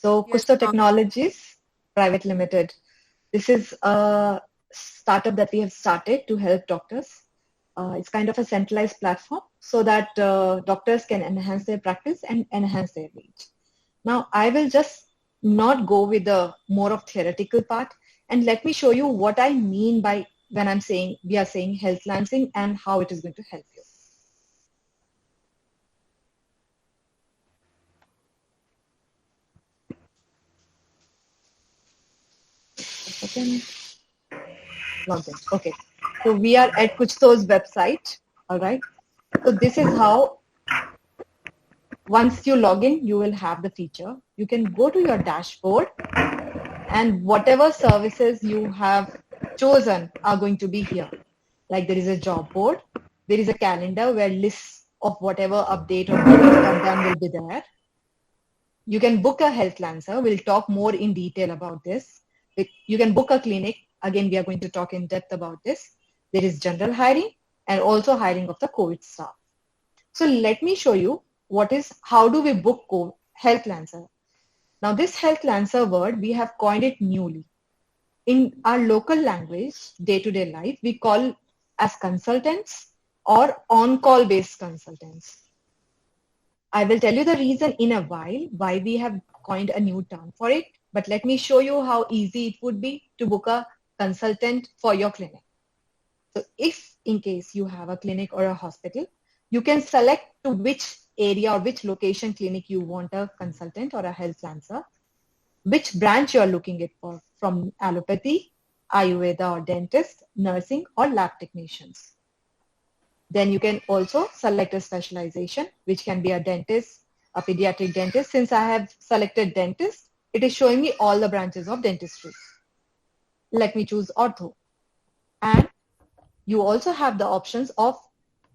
So Yes, Kusto Technologies Private Limited. This is a startup that we have started to help doctors. It's kind of a centralized platform so that doctors can enhance their practice and enhance their reach. Now, I will just not go with the more of theoretical part, and let me show you what I mean by when I'm saying we are saying health lancing and how it is going to help you. A second. Login. Okay. So we are at Kuchto's website. All right. So this is how once you log in, you will have the feature. You can go to your dashboard and whatever services you have chosen are going to be here. Like there is a job board, there is a calendar where lists of whatever update or meetings are done will be there. You can book a health lancer. We'll talk more in detail about this. You can book a clinic. Again, we are going to talk in depth about this. There is general hiring and also hiring of the COVID staff. So let me show you how do we book health lancer. Now this health lancer word, we have coined it newly. In our local language, day-to-day life, we call as consultants or on-call based consultants. I will tell you the reason in a while why we have coined a new term for it, but let me show you how easy it would be to book a consultant for your clinic. So if in case you have a clinic or a hospital, you can select to which area or which location clinic you want a consultant or a health lancer, which branch you are looking it for, from allopathy, Ayurveda or dentist, nursing or lab technicians. Then you can also select a specialization, which can be a dentist, a pediatric dentist. Since I have selected dentist, it is showing me all the branches of dentistry. Let me choose ortho. And you also have the options of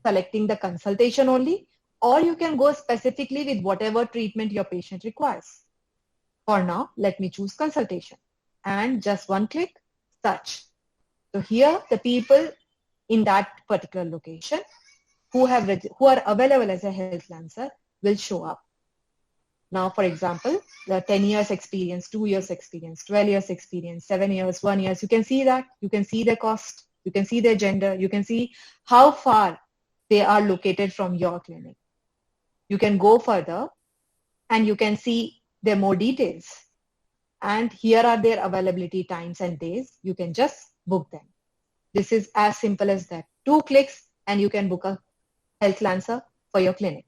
selecting the consultation only, or you can go specifically with whatever treatment your patient requires. For now, let me choose consultation and just one click, search. So here the people in that particular location who are available as a health lancer will show up. Now, for example, the 10 years experience, 2 years experience, 12 years experience, 7 years, 1 year. You can see that. You can see their cost. You can see their gender. You can see how far they are located from your clinic. You can go further and you can see their more details. And here are their availability times and days. You can just book them. This is as simple as that. 2 clicks and you can book a health lancer for your clinic.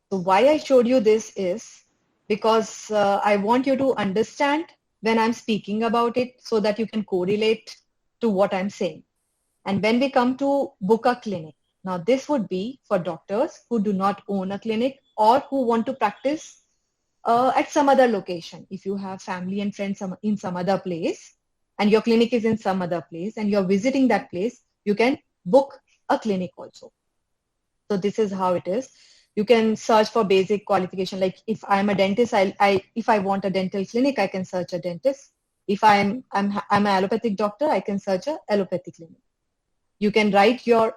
So why I showed you this is because I want you to understand when I'm speaking about it so that you can correlate to what I'm saying. And when we come to book a clinic, now this would be for doctors who do not own a clinic or who want to practice at some other location. If you have family and friends in some other place and your clinic is in some other place and you're visiting that place, you can book a clinic also. So this is how it is. You can search for basic qualification. Like if I'm a dentist, if I want a dental clinic, I can search a dentist. If I'm an allopathic doctor, I can search a allopathic clinic. You can write your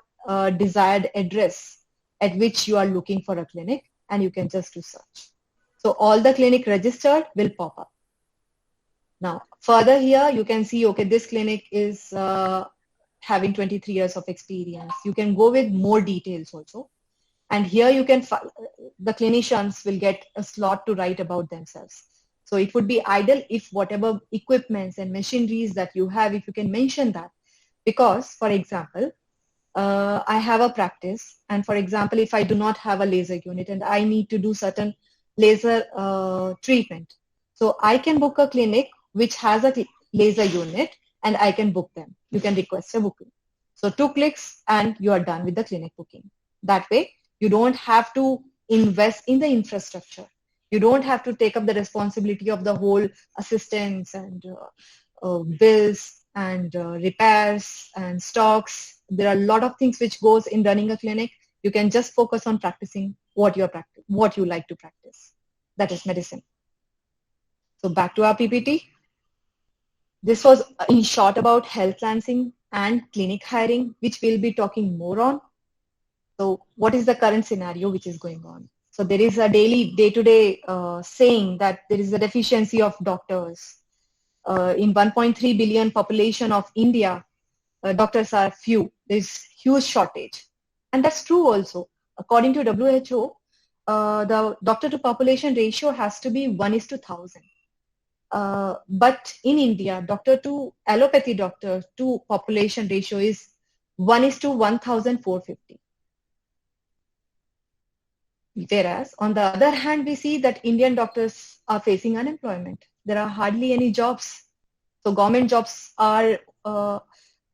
desired address at which you are looking for a clinic and you can just do search. So all the clinic registered will pop up. Now, further here, you can see, okay, this clinic is having 23 years of experience. You can go with more details also. And here you can, the clinicians will get a slot to write about themselves. So it would be ideal if whatever equipments and machineries that you have, if you can mention that. Because, for example, I have a practice. And for example, if I do not have a laser unit and I need to do certain laser treatment. So I can book a clinic which has a laser unit and I can book them. You can request a booking. So 2 clicks and you are done with the clinic booking. That way, you don't have to invest in the infrastructure. You don't have to take up the responsibility of the whole assistance and bills and repairs and stocks. There are a lot of things which goes in running a clinic. You can just focus on practicing what you like to practice. That is medicine. So back to our PPT. This was in short about health lancing and clinic hiring, which we'll be talking more on. So what is the current scenario which is going on? So there is a daily, day-to-day saying that there is a deficiency of doctors. In 1.3 billion population of India, doctors are few. There's huge shortage. And that's true also. According to WHO, the doctor to population ratio has to be 1:1,000. But in India, doctor to allopathy doctor to population ratio is 1:1,450. Whereas on the other hand, we see that Indian doctors are facing unemployment. There are hardly any jobs. So government jobs are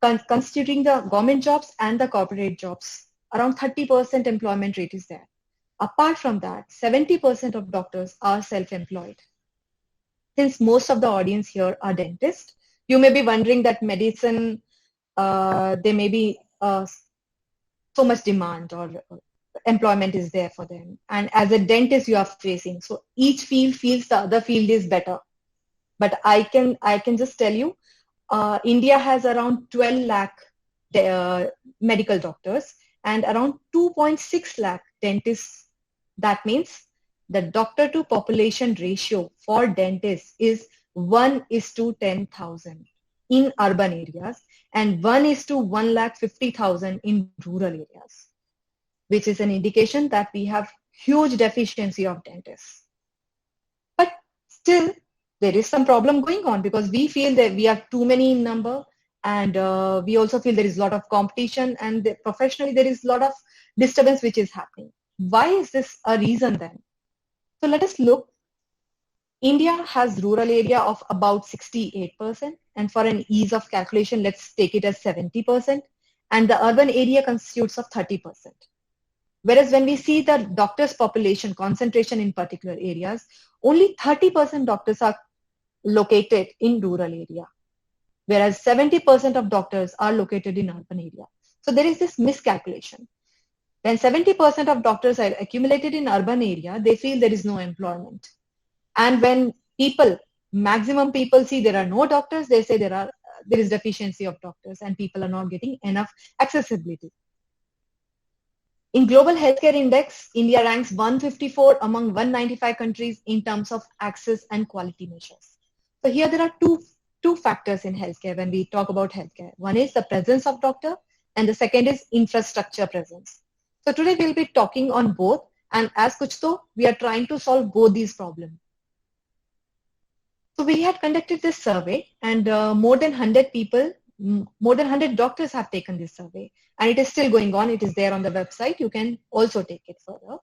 considering the government jobs and the corporate jobs. Around 30% employment rate is there. Apart from that, 70% of doctors are self-employed. Since most of the audience here are dentists, you may be wondering that medicine, there may be so much demand or employment is there for them. And as a dentist, you are facing. So each field feels the other field is better. But I can just tell you, India has around 12 lakh medical doctors and around 2.6 lakh dentists. That means the doctor to population ratio for dentists is 1:10,000 in urban areas and 1:150,000 in rural areas, which is an indication that we have huge deficiency of dentists. But still, there is some problem going on because we feel that we are too many in number, and we also feel there is a lot of competition, and professionally there is a lot of disturbance which is happening. Why is this a reason then? So let us look. India has rural area of about 68%, and for an ease of calculation, let's take it as 70%, and the urban area constitutes of 30%. Whereas when we see the doctors population concentration in particular areas, only 30% doctors are located in rural area, whereas 70% of doctors are located in urban area. So there is this miscalculation. When 70% of doctors are accumulated in urban area, they feel there is no employment. And when maximum people see there are no doctors, they say there is deficiency of doctors and people are not getting enough accessibility. In Global Healthcare Index, India ranks 154 among 195 countries in terms of access and quality measures. So here there are two factors in healthcare when we talk about healthcare. One is the presence of doctor and the second is infrastructure presence. So today we'll be talking on both, and as Kuch To, we are trying to solve both these problems. So we had conducted this survey and more than 100 doctors have taken this survey, and it is still going on. It is there on the website. You can also take it further.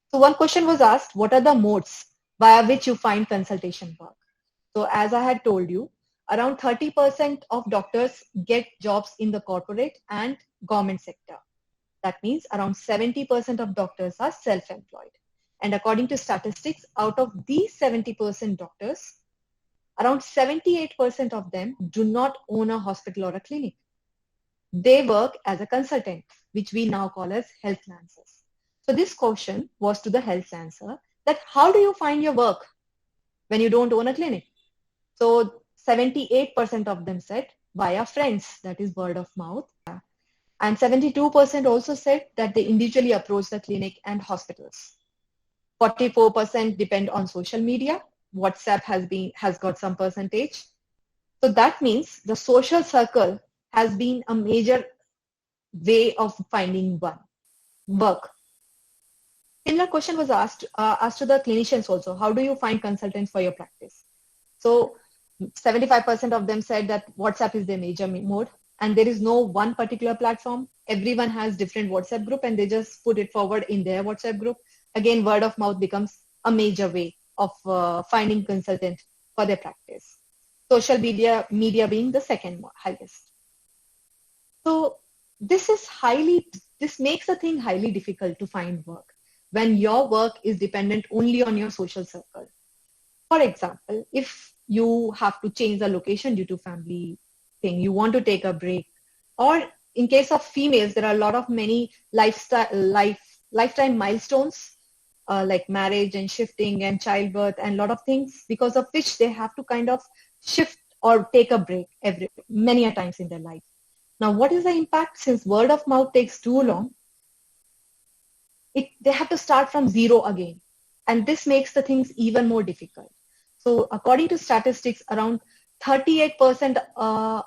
So one question was asked, what are the modes via which you find consultation work? So as I had told you, around 30% of doctors get jobs in the corporate and government sector. That means around 70% of doctors are self-employed. And according to statistics, out of these 70% doctors, around 78% of them do not own a hospital or a clinic. They work as a consultant, which we now call as health lancers. So this question was to the health lancer that how do you find your work when you don't own a clinic? So 78% of them said via friends, that is word of mouth. And 72% also said that they individually approach the clinic and hospitals. 44% depend on social media. WhatsApp has got some percentage. So that means the social circle has been a major way of finding work. Similar question was asked to the clinicians also. How do you find consultants for your practice? So 75% of them said that WhatsApp is their major mode, and there is no one particular platform. Everyone has different WhatsApp group and they just put it forward in their WhatsApp group. Again, word of mouth becomes a major way of finding consultant for their practice. Social media being the second highest. So this makes the thing highly difficult to find work when your work is dependent only on your social circle. For example, if you have to change the location due to family thing, you want to take a break, or in case of females, there are a lot of many lifetime milestones like marriage and shifting and childbirth and a lot of things because of which they have to kind of shift or take a break many a times in their life. Now, what is the impact? Since word of mouth takes too long, they have to start from zero again. And this makes the things even more difficult. So according to statistics, around 38%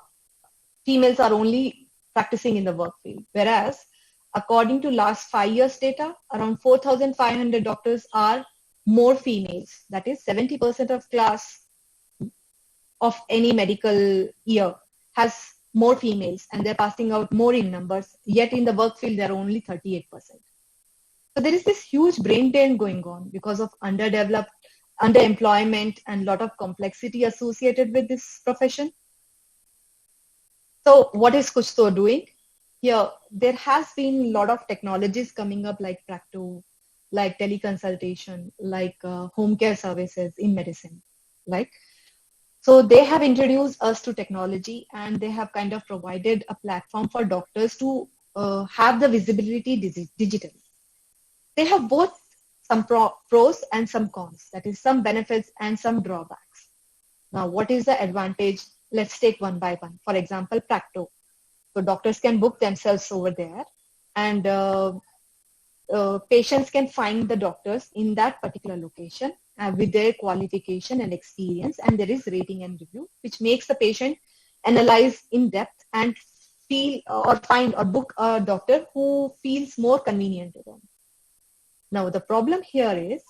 females are only practicing in the work field. Whereas according to last 5 years data, around 4,500 doctors are more females. That is 70% of class of any medical year has more females, and they're passing out more in numbers. Yet in the work field, they're only 38%. So there is this huge brain drain going on because of underemployment and a lot of complexity associated with this profession. So what is Kuch To doing? Here, there has been a lot of technologies coming up like Practo, like teleconsultation, like home care services in medicine, right? So they have introduced us to technology, and they have kind of provided a platform for doctors to have the visibility digitally. They have both some pros and some cons, that is some benefits and some drawbacks. Now, what is the advantage? Let's take one by one. For example, Practo. So doctors can book themselves over there, and patients can find the doctors in that particular location with their qualification and experience, and there is rating and review, which makes the patient analyze in depth and feel or find or book a doctor who feels more convenient to them. Now, the problem here is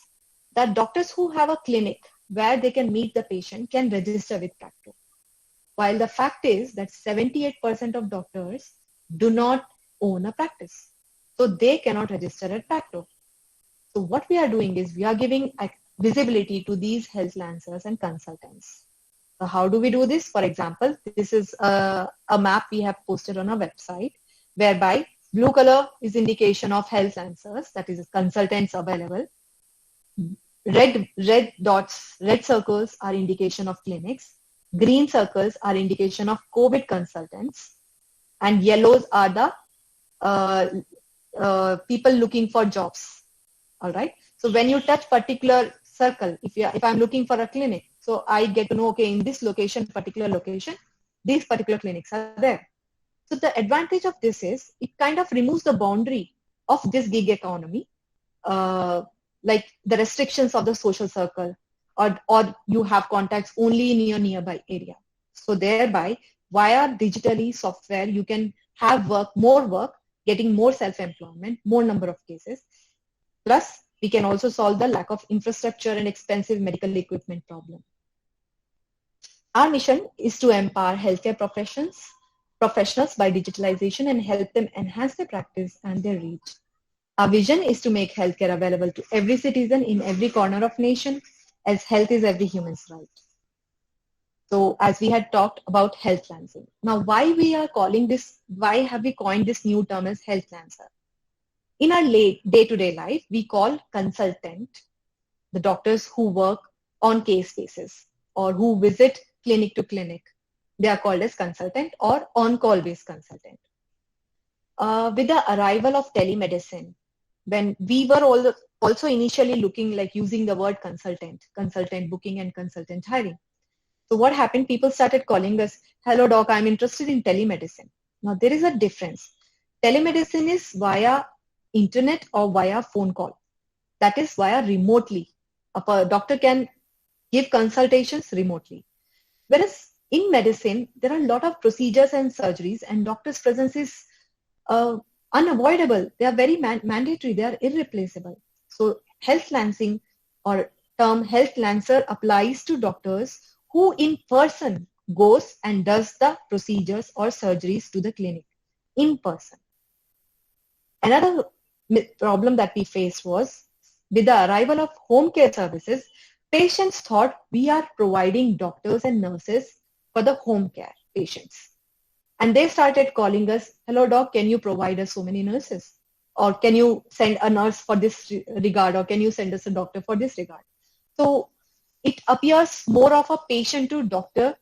that doctors who have a clinic where they can meet the patient can register with Practo. While the fact is that 78% of doctors do not own a practice. So they cannot register at Practo. So what we are doing is we are giving visibility to these health lancers and consultants. So how do we do this? For example, this is a map we have posted on our website, whereby blue color is indication of health lancers, that is consultants available. Red dots, red circles are indication of clinics. Green circles are indication of COVID consultants, and yellows are the people looking for jobs. All right. So when you touch particular circle, if I'm looking for a clinic, so I get to know, okay, in this location, particular location, these particular clinics are there. So the advantage of this is it kind of removes the boundary of this gig economy, like the restrictions of the social circle, or you have contacts only in your nearby area. So thereby, via digitally software, you can have more work, getting more self-employment, more number of cases. Plus, we can also solve the lack of infrastructure and expensive medical equipment problem. Our mission is to empower healthcare professionals by digitalization and help them enhance their practice and their reach. Our vision is to make healthcare available to every citizen in every corner of nation, as health is every human's right. So as we had talked about health lancing. Now why have we coined this new term as health lancer? In our day-to-day life, we call consultant the doctors who work on case basis or who visit clinic to clinic. They are called as consultant or on-call based consultant. With the arrival of telemedicine, when we were also initially looking like using the word consultant booking and consultant hiring. So what happened? People started calling us, hello doc, I'm interested in telemedicine. Now there is a difference. Telemedicine is via internet or via phone call. That is via remotely. A doctor can give consultations remotely. Whereas in medicine, there are a lot of procedures and surgeries, and doctor's presence is unavoidable. They are very mandatory. They are irreplaceable. So health lancing or term health lancer applies to doctors who in person goes and does the procedures or surgeries to the clinic in person. Another problem that we faced was with the arrival of home care services, patients thought we are providing doctors and nurses for the home care patients. And they started calling us, hello doc, can you provide us so many nurses? Or can you send a nurse for this regard? Or can you send us a doctor for this regard? So it appears more of a patient to doctor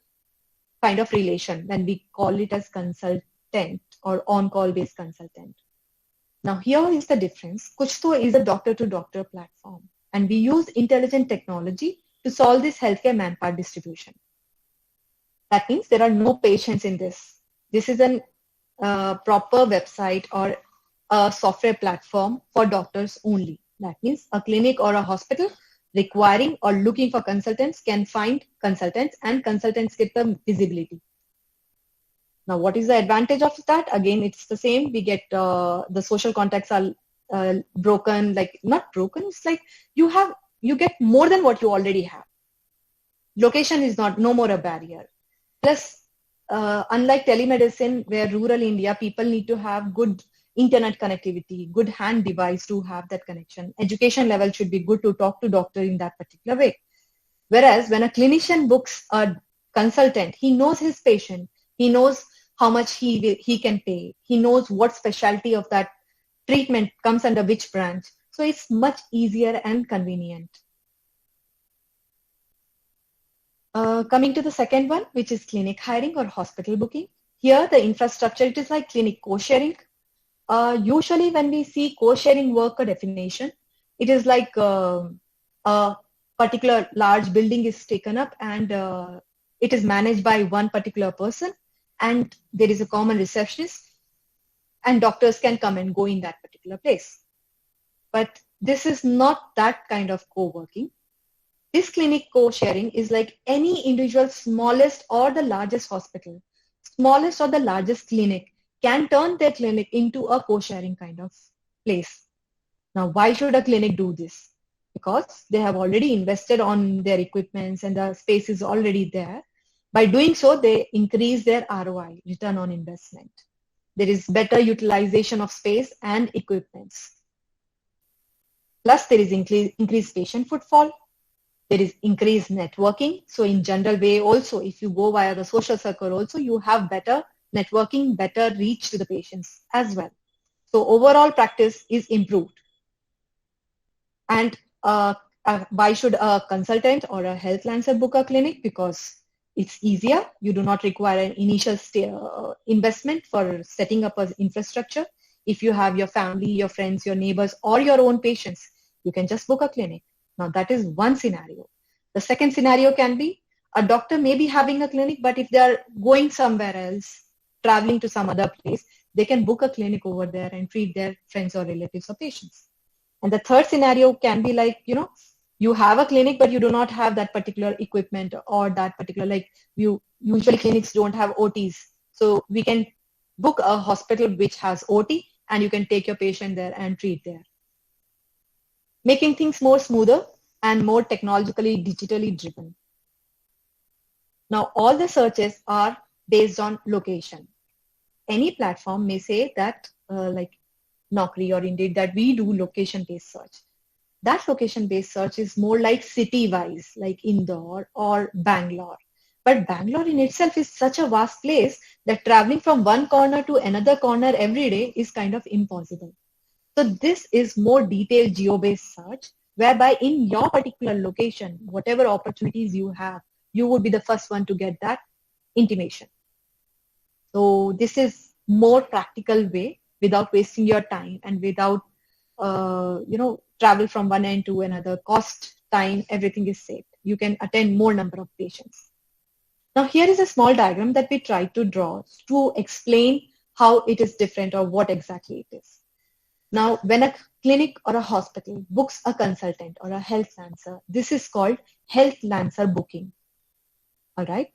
kind of relation when we call it as consultant or on-call based consultant. Now here is the difference. Kuch To is a doctor-to-doctor platform, and we use intelligent technology to solve this healthcare manpower distribution. That means there are no patients in this. This is a proper website or a software platform for doctors only. That means a clinic or a hospital requiring or looking for consultants can find consultants, and consultants get the visibility. Now, what is the advantage of that? Again, it's the same. We get the social contacts are broken, like not broken. It's like you get more than what you already have. Location is no more a barrier. Plus, unlike telemedicine, where rural India, people need to have good internet connectivity, good hand device to have that connection. Education level should be good to talk to doctor in that particular way. Whereas when a clinician books a consultant, he knows his patient, he knows how much he can pay, he knows what specialty of that treatment comes under which branch. So it's much easier and convenient. Coming to the second one, which is clinic hiring or hospital booking. Here, the infrastructure, it is like clinic co-sharing. Usually when we see co-sharing work, a definition, it is like a particular large building is taken up and it is managed by one particular person, and there is a common receptionist, and doctors can come and go in that particular place. But this is not that kind of co-working. This clinic co-sharing is like any individual smallest or the largest hospital, smallest or the largest clinic can turn their clinic into a co-sharing kind of place. Now, why should a clinic do this? Because they have already invested on their equipments and the space is already there. By doing so, they increase their ROI, return on investment. There is better utilization of space and equipments. Plus, there is increased patient footfall. There is increased networking. So in general way also, if you go via the social circle also, you have better networking, better reach to the patients as well. So overall practice is improved. And why should a consultant or a health lancer book a clinic? Because it's easier. You do not require an initial investment for setting up an infrastructure. If you have your family, your friends, your neighbors, or your own patients, you can just book a clinic. Now that is one scenario. The second scenario can be a doctor may be having a clinic, but if they are going somewhere else, traveling to some other place, they can book a clinic over there and treat their friends or relatives or patients. And the third scenario can be like, you have a clinic, but you do not have that particular equipment or that particular, like usually clinics don't have OTs. So we can book a hospital which has OT and you can take your patient there and treat there. Making things more smoother and more technologically, digitally driven. Now, all the searches are based on location. Any platform may say that, like Naukri or Indeed, that we do location-based search. That location-based search is more like city-wise, like Indore or Bangalore. But Bangalore in itself is such a vast place that traveling from one corner to another corner every day is kind of impossible. So this is more detailed geo-based search, whereby in your particular location, whatever opportunities you have, you would be the first one to get that intimation. So this is more practical way without wasting your time and without, travel from one end to another, cost, time, everything is saved. You can attend more number of patients. Now here is a small diagram that we try to draw to explain how it is different or what exactly it is. Now, when a clinic or a hospital books a consultant or a health lancer, this is called health lancer booking. All right.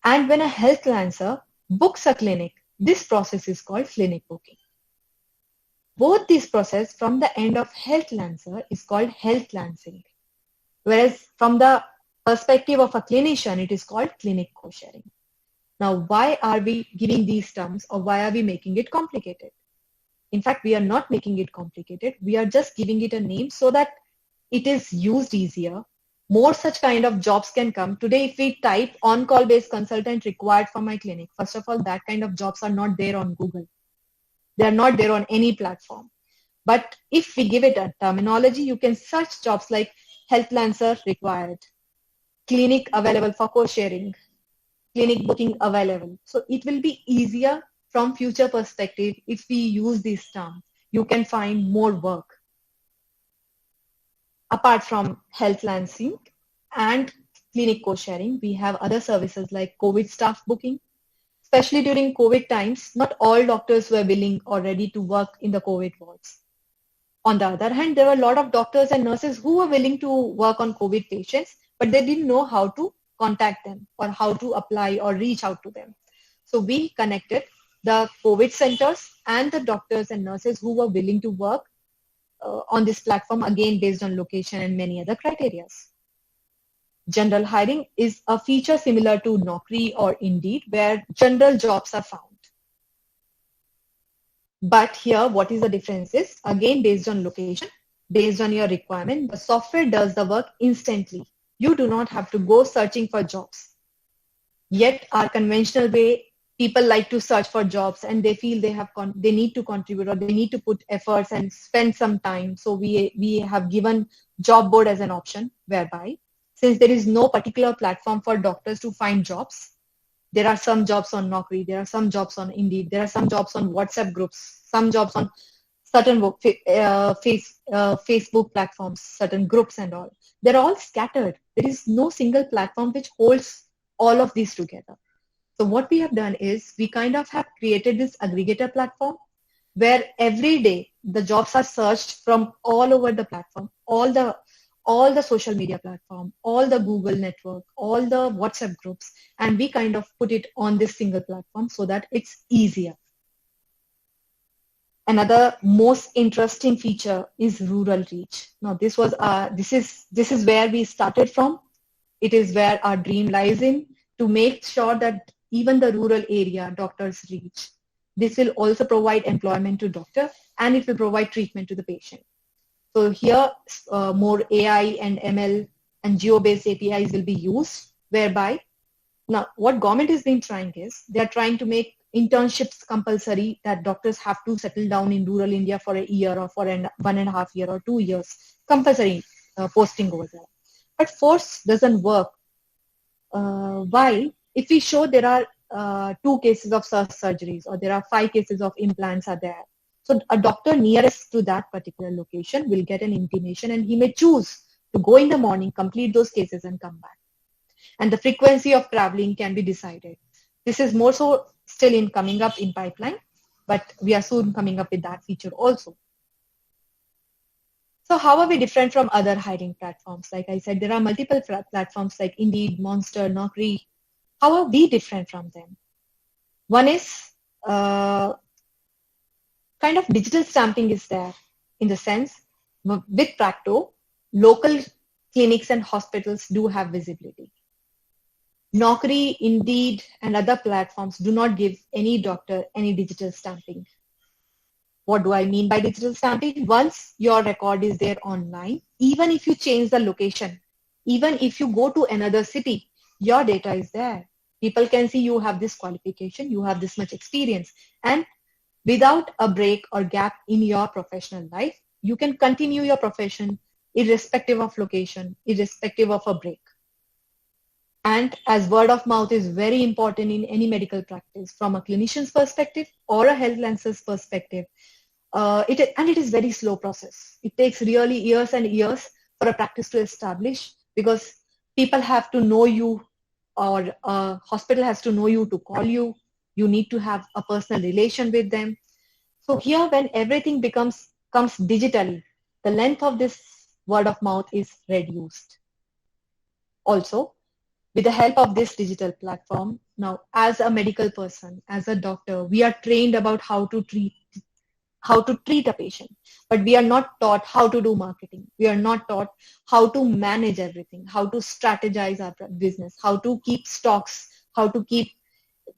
And when a health lancer books a clinic, this process is called clinic booking. Both these process from the end of health lancer is called health lancing. Whereas from the perspective of a clinician, it is called clinic co-sharing. Now, why are we giving these terms or why are we making it complicated? In fact, we are not making it complicated. We are just giving it a name so that it is used easier. More such kind of jobs can come. Today, if we type on-call based consultant required for my clinic, first of all, that kind of jobs are not there on Google. They are not there on any platform. But if we give it a terminology, you can search jobs like health lancer required, clinic available for co-sharing, clinic booking available. So it will be easier from future perspective if we use these terms. You can find more work. Apart from health lancing and clinic co-sharing, we have other services like COVID staff booking. especially during COVID times, not all doctors were willing or ready to work in the COVID wards. On the other hand, there were a lot of doctors and nurses who were willing to work on COVID patients, but they didn't know how to contact them or how to apply or reach out to them. So we connected the COVID centers and the doctors and nurses who were willing to work on this platform, again based on location and many other criteria. General hiring is a feature similar to Naukri or Indeed, where general jobs are found. But here, what is the difference is, again, based on location, based on your requirement, the software does the work instantly. You do not have to go searching for jobs. Yet, our conventional way, people like to search for jobs and they feel they need to contribute or they need to put efforts and spend some time. So we have given job board as an option, whereby since there is no particular platform for doctors to find jobs, there are some jobs on Naukri, there are some jobs on Indeed, there are some jobs on WhatsApp groups, some jobs on certain Facebook platforms, certain groups and all. They're all scattered. There is no single platform which holds all of these together. So what we have done is we kind of have created this aggregator platform where every day the jobs are searched from all over the platform, all the social media platform, all the Google network, all the WhatsApp groups, and we kind of put it on this single platform so that it's easier. Another most interesting feature is rural reach. Now this is where we started from. It is where our dream lies in, to make sure that even the rural area doctors reach. This will also provide employment to doctor and it will provide treatment to the patient. So here more AI and ML and geo-based APIs will be used, whereby now what government has been trying is they are trying to make internships compulsory, that doctors have to settle down in rural India for a year or for 1.5 years or 2 years, compulsory posting over there. But force doesn't work. Why? If we show there are 2 cases of surgeries or there are 5 cases of implants are there, so a doctor nearest to that particular location will get an intimation and he may choose to go in the morning, complete those cases and come back. And the frequency of traveling can be decided. This is more so still in coming up in pipeline, but we are soon coming up with that feature also. So how are we different from other hiring platforms? Like I said, there are multiple platforms like Indeed, Monster, Naukri. How are we different from them? One is kind of digital stamping is there, in the sense with Practo, local clinics and hospitals do have visibility. Naukri, Indeed, and other platforms do not give any doctor any digital stamping. What do I mean by digital stamping? Once your record is there online, even if you change the location, even if you go to another city, your data is there. People can see you have this qualification, you have this much experience, and without a break or gap in your professional life, you can continue your profession irrespective of location, irrespective of a break. And as word of mouth is very important in any medical practice, from a clinician's perspective or a health lancer's perspective, it is very slow process. It takes really years and years for a practice to establish, because people have to know you, or a hospital has to know you to call you. You need to have a personal relation with them. So here, when everything comes digitally, the length of this word of mouth is reduced. Also, with the help of this digital platform, now as a medical person, as a doctor, we are trained about how to treat a patient, but we are not taught how to do marketing. We are not taught how to manage everything, how to strategize our business, how to keep stocks,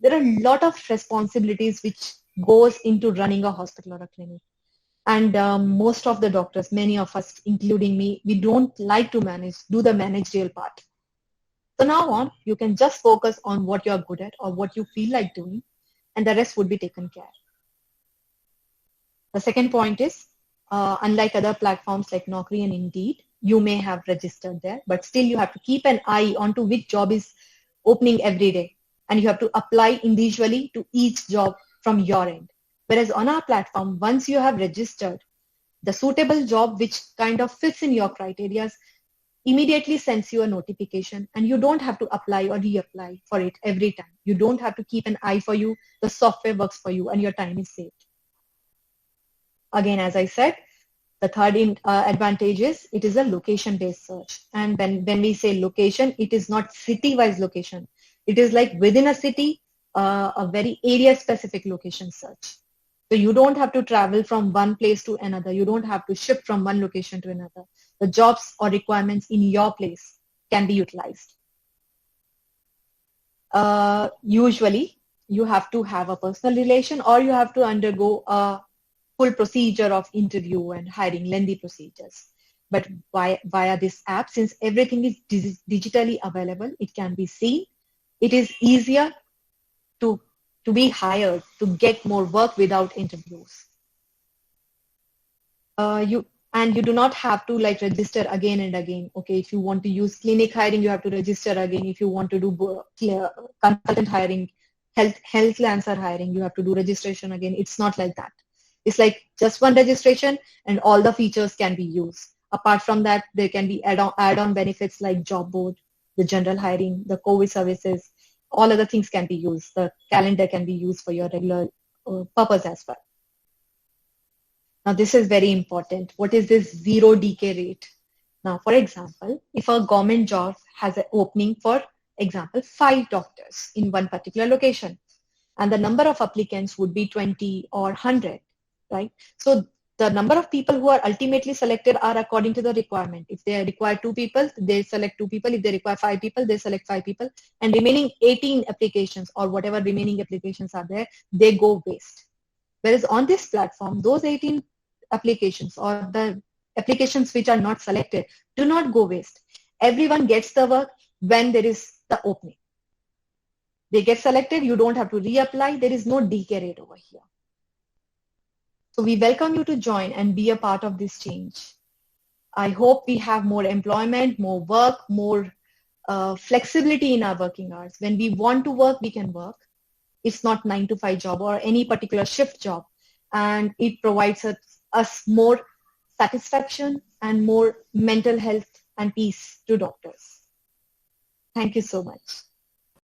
there are a lot of responsibilities which goes into running a hospital or a clinic. And most of the doctors, many of us, including me, we don't like to do the managerial part. So now on, you can just focus on what you're good at or what you feel like doing, and the rest would be taken care. The second point is, unlike other platforms like Naukri and Indeed, you may have registered there, but still you have to keep an eye onto which job is opening every day, and you have to apply individually to each job from your end. Whereas on our platform, once you have registered, the suitable job which kind of fits in your criteria, immediately sends you a notification, and you don't have to apply or reapply for it every time. You don't have to keep an eye for you. The software works for you and your time is saved. Again, as I said, the third advantage is it is a location-based search. And when we say location, it is not city-wise location. It is like within a city, a very area-specific location search. So you don't have to travel from one place to another. You don't have to shift from one location to another. The jobs or requirements in your place can be utilized. Usually, you have to have a personal relation or you have to undergo a full procedure of interview and hiring, lengthy procedures. But via this app, since everything is digitally available, it can be seen. It is easier to be hired, to get more work without interviews. You do not have to like register again and again. Okay, if you want to use clinic hiring, you have to register again. If you want to do consultant hiring, health lancer hiring, you have to do registration again. It's not like that. It's like just one registration and all the features can be used. Apart from that, there can be add-on benefits like job board, the general hiring, the COVID services, all other things can be used. The calendar can be used for your regular purpose as well. Now, this is very important. What is this zero decay rate? Now, for example, if a government job has an opening for example, 5 doctors in one particular location, and the number of applicants would be 20 or 100, right? So the number of people who are ultimately selected are according to the requirement. If they require 2 people, they select 2 people. If they require 5 people, they select 5 people. And remaining 18 applications or whatever remaining applications are there, they go waste. Whereas on this platform, those 18 applications or the applications which are not selected do not go waste. Everyone gets the work when there is the opening. They get selected, you don't have to reapply. There is no decay rate over here. So we welcome you to join and be a part of this change. I hope we have more employment, more work, more flexibility in our working hours. When we want to work, we can work. It's not 9-to-5 job or any particular shift job. And it provides us more satisfaction and more mental health and peace to doctors. Thank you so much.